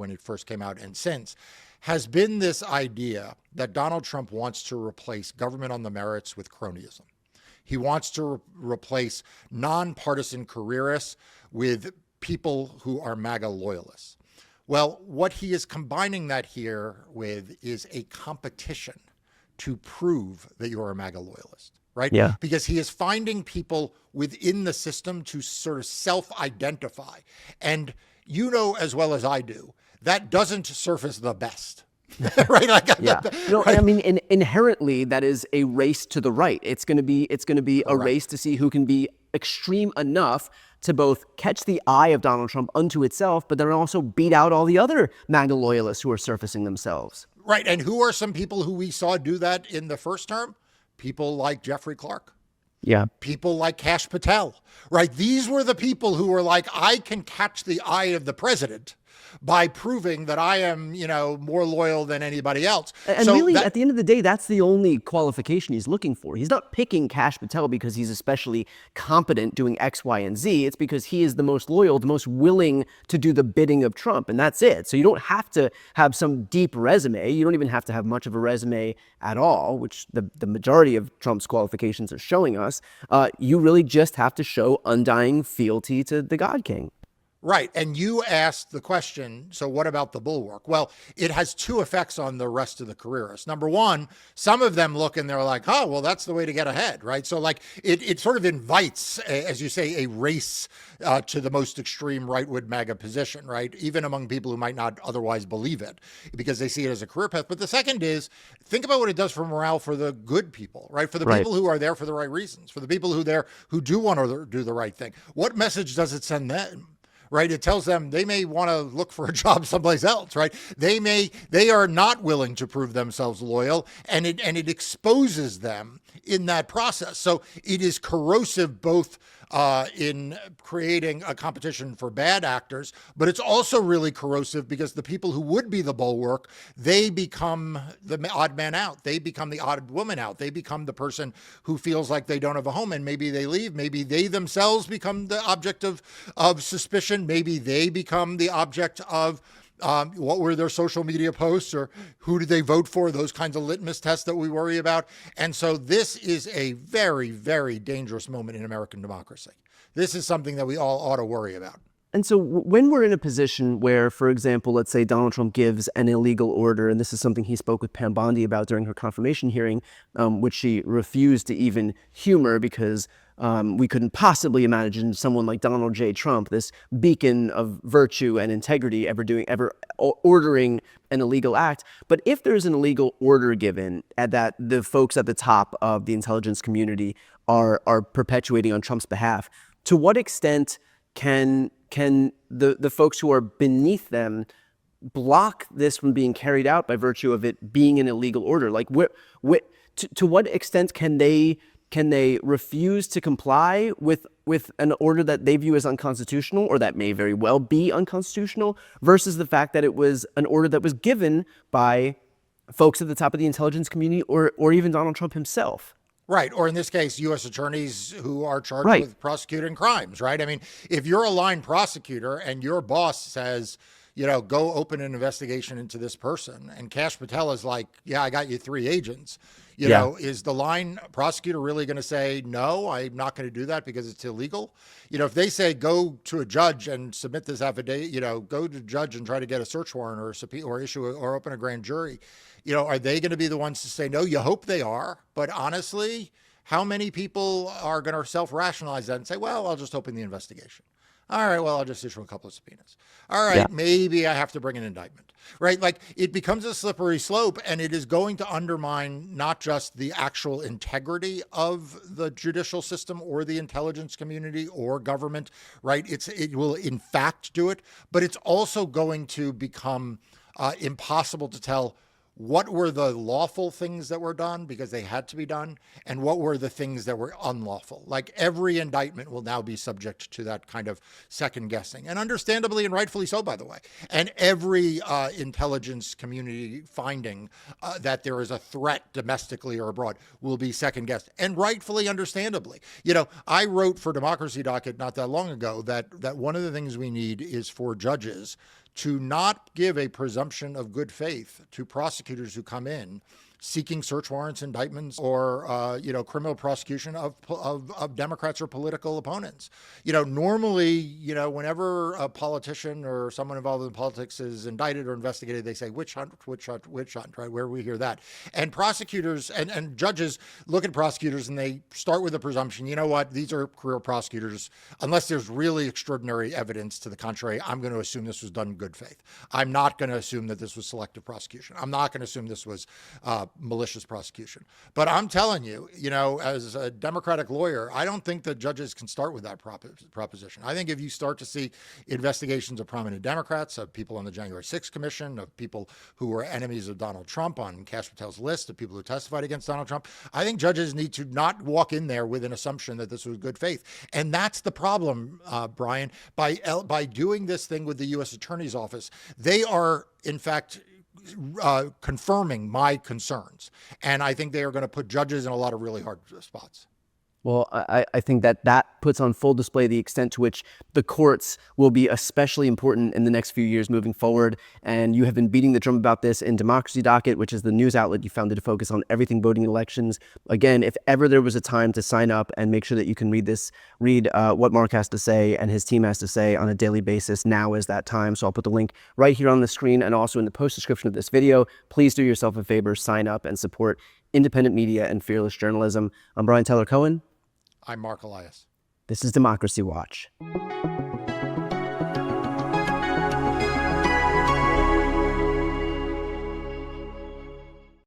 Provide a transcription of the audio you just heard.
when it first came out and since, has been this idea that Donald Trump wants to replace government on the merits with cronyism. He wants to replace nonpartisan careerists with people who are MAGA loyalists. Well, what he is combining that here with is a competition to prove that you're a MAGA loyalist, right? Yeah. Because he is finding people within the system to sort of self-identify. And you know as well as I do, that doesn't surface the best. Right? No, right? I mean, inherently, that is a race to the right. It's going to be a race to see who can be extreme enough to both catch the eye of Donald Trump unto itself, but then also beat out all the other MAGA loyalists who are surfacing themselves. Right. And who are some people who we saw do that in the first term? People like Jeffrey Clark. Yeah. People like Kash Patel, right? These were the people who were like, I can catch the eye of the president by proving that I am, more loyal than anybody else. And so really, at the end of the day, that's the only qualification he's looking for. He's not picking Kash Patel because he's especially competent doing X, Y, and Z. It's because he is the most loyal, the most willing to do the bidding of Trump, and that's it. So you don't have to have some deep resume. You don't even have to have much of a resume at all, which the majority of Trump's qualifications are showing us. You really just have to show undying fealty to the God King. Right. And you asked the question, so what about the bulwark? Well, it has two effects on the rest of the careerists. Number one, some of them look and they're like, oh, well, that's the way to get ahead, right? So like it sort of invites, as you say, a race to the most extreme rightward MAGA position, right? Even among people who might not otherwise believe it because they see it as a career path. But the second is, think about what it does for morale for the good people, right? For the people who are there for the right reasons, for the people who do want to do the right thing. What message does it send them? Right? It tells them they may want to look for a job someplace else, right? They are not willing to prove themselves loyal, and it exposes them in that process. So it is corrosive both in creating a competition for bad actors, but it's also really corrosive because the people who would be the bulwark, they become the odd man out. They become the odd woman out. They become the person who feels like they don't have a home, and maybe they leave. Maybe they themselves become the object of suspicion. Maybe they become the object of what were their social media posts or who did they vote for, those kinds of litmus tests that we worry about. And so this is a very, very dangerous moment in American democracy. This is something that we all ought to worry about. And so when we're in a position where, for example, let's say Donald Trump gives an illegal order, and this is something he spoke with Pam Bondi about during her confirmation hearing, which she refused to even humor because we couldn't possibly imagine someone like Donald J. Trump, this beacon of virtue and integrity, ever ordering an illegal act. But if there's an illegal order given that the folks at the top of the intelligence community are perpetuating on Trump's behalf, to what extent can the folks who are beneath them block this from being carried out by virtue of it being an illegal order? Like, to what extent can they refuse to comply with an order that they view as unconstitutional, or that may very well be unconstitutional, versus the fact that it was an order that was given by folks at the top of the intelligence community or even Donald Trump himself? Right. Or in this case, U.S. attorneys who are charged with prosecuting crimes, right? I mean, if you're a line prosecutor and your boss says, go open an investigation into this person, and Kash Patel is like, yeah, I got you 3 agents, is the line prosecutor really going to say, no, I'm not going to do that because it's illegal? If they say, go to a judge and submit this affidavit, go to a judge and try to get a search warrant or issue or open a grand jury, are they going to be the ones to say no? You hope they are. But honestly, how many people are going to self-rationalize that and say, well, I'll just open the investigation. All right, well, I'll just issue a couple of subpoenas. All right, maybe I have to bring an indictment, right? Like, it becomes a slippery slope, and it is going to undermine not just the actual integrity of the judicial system or the intelligence community or government, right? It will in fact do it, but it's also going to become impossible to tell what were the lawful things that were done because they had to be done, and what were the things that were unlawful. Like, every indictment will now be subject to that kind of second guessing, and understandably and rightfully so, by the way. And every intelligence community finding that there is a threat domestically or abroad will be second guessed, and rightfully, understandably. I wrote for Democracy Docket not that long ago that one of the things we need is for judges to not give a presumption of good faith to prosecutors who come in seeking search warrants, indictments, or criminal prosecution of Democrats or political opponents. Normally, whenever a politician or someone involved in politics is indicted or investigated, they say witch hunt, right? Where we hear that, and prosecutors and judges look at prosecutors and they start with a presumption. You know what? These are career prosecutors. Unless there's really extraordinary evidence to the contrary, I'm going to assume this was done in good faith. I'm not going to assume that this was selective prosecution. I'm not going to assume this was malicious prosecution. But I'm telling you, as a Democratic lawyer, I don't think that judges can start with that proposition. I think if you start to see investigations of prominent Democrats, of people on the January 6th Commission, of people who were enemies of Donald Trump on Kash Patel's list, of people who testified against Donald Trump, I think judges need to not walk in there with an assumption that this was good faith. And that's the problem, Brian. By doing this thing with the U.S. Attorney's Office, they are, in fact, confirming my concerns. And I think they are going to put judges in a lot of really hard spots. Well, I think that puts on full display the extent to which the courts will be especially important in the next few years moving forward. And you have been beating the drum about this in Democracy Docket, which is the news outlet you founded to focus on everything voting elections. Again, if ever there was a time to sign up and make sure that you can read what Mark has to say and his team has to say on a daily basis, now is that time. So I'll put the link right here on the screen and also in the post description of this video. Please do yourself a favor, sign up and support independent media and fearless journalism. I'm Brian Tyler Cohen. I'm Mark Elias. This is Democracy Watch.